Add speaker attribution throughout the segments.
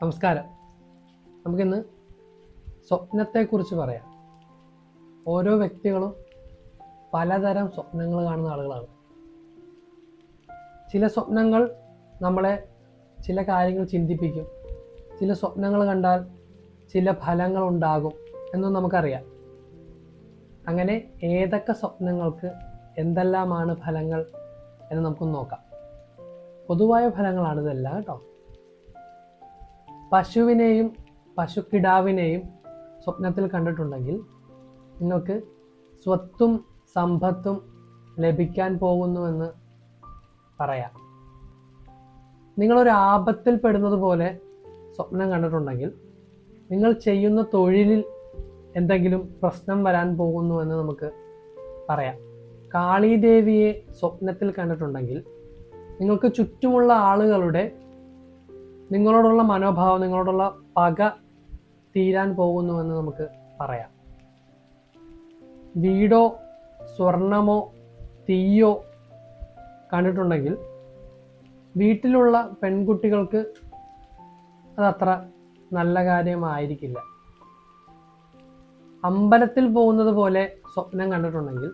Speaker 1: നമസ്കാരം. നമുക്കിന്ന് സ്വപ്നത്തെക്കുറിച്ച് പറയാം. ഓരോ വ്യക്തികളും പലതരം സ്വപ്നങ്ങൾ കാണുന്ന ആളുകളാണ്. ചില സ്വപ്നങ്ങൾ നമ്മളെ ചില കാര്യങ്ങൾ ചിന്തിപ്പിക്കും. ചില സ്വപ്നങ്ങൾ കണ്ടാൽ ചില ഫലങ്ങൾ ഉണ്ടാകും എന്നും നമുക്കറിയാം. അങ്ങനെ ഏതൊക്കെ സ്വപ്നങ്ങൾക്ക് എന്തെല്ലാമാണ് ഫലങ്ങൾ എന്ന് നമുക്കൊന്ന് നോക്കാം. പൊതുവായ ഫലങ്ങളാണ് ഇതെല്ലാം കേട്ടോ. പശുവിനെയും പശുക്കിടാവിനെയും സ്വപ്നത്തിൽ കണ്ടിട്ടുണ്ടെങ്കിൽ നിങ്ങൾക്ക് സ്വത്തും സമ്പത്തും ലഭിക്കാൻ പോകുന്നുവെന്ന് പറയാം. നിങ്ങളൊരു ആപത്തിൽ പെടുന്നത് പോലെ സ്വപ്നം കണ്ടിട്ടുണ്ടെങ്കിൽ നിങ്ങൾ ചെയ്യുന്ന തൊഴിലിൽ എന്തെങ്കിലും പ്രശ്നം വരാൻ പോകുന്നുവെന്ന് നമുക്ക് പറയാം. കാളീദേവിയെ സ്വപ്നത്തിൽ കണ്ടിട്ടുണ്ടെങ്കിൽ നിങ്ങൾക്ക് ചുറ്റുമുള്ള ആളുകളുടെ നിങ്ങളോടുള്ള മനോഭാവം, നിങ്ങളോടുള്ള പക തീരാൻ പോകുന്നുവെന്ന് നമുക്ക് പറയാം. വീടോ സ്വർണമോ തീയോ കണ്ടിട്ടുണ്ടെങ്കിൽ വീട്ടിലുള്ള പെൺകുട്ടികൾക്ക് അതത്ര നല്ല കാര്യമായിരിക്കില്ല. അമ്പലത്തിൽ പോകുന്നത് പോലെ സ്വപ്നം കണ്ടിട്ടുണ്ടെങ്കിൽ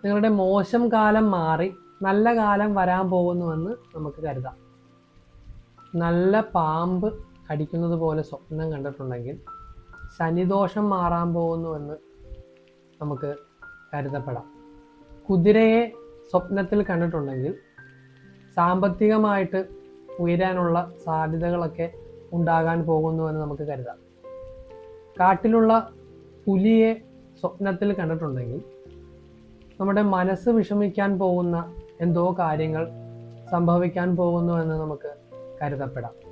Speaker 1: നിങ്ങളുടെ മോശം കാലം മാറി നല്ല കാലം വരാൻ പോകുന്നുവെന്ന് നമുക്ക് കരുതാം. നല്ല പാമ്പ് കടിക്കുന്നത് പോലെ സ്വപ്നം കണ്ടിട്ടുണ്ടെങ്കിൽ ശനിദോഷം മാറാൻ പോകുന്നുവെന്ന് നമുക്ക് കരുതപ്പെടാം. കുതിരയെ സ്വപ്നത്തിൽ കണ്ടിട്ടുണ്ടെങ്കിൽ സാമ്പത്തികമായിട്ട് ഉയരാനുള്ള സാധ്യതകളൊക്കെ ഉണ്ടാകാൻ പോകുന്നുവെന്ന് നമുക്ക് കരുതാം. കാട്ടിലുള്ള പുലിയെ സ്വപ്നത്തിൽ കണ്ടിട്ടുണ്ടെങ്കിൽ നമ്മുടെ മനസ്സ് വിഷമിക്കാൻ പോകുന്ന എന്തോ കാര്യങ്ങൾ സംഭവിക്കാൻ പോകുന്നുവെന്ന് നമുക്ക് കരുതപ്പെടാം.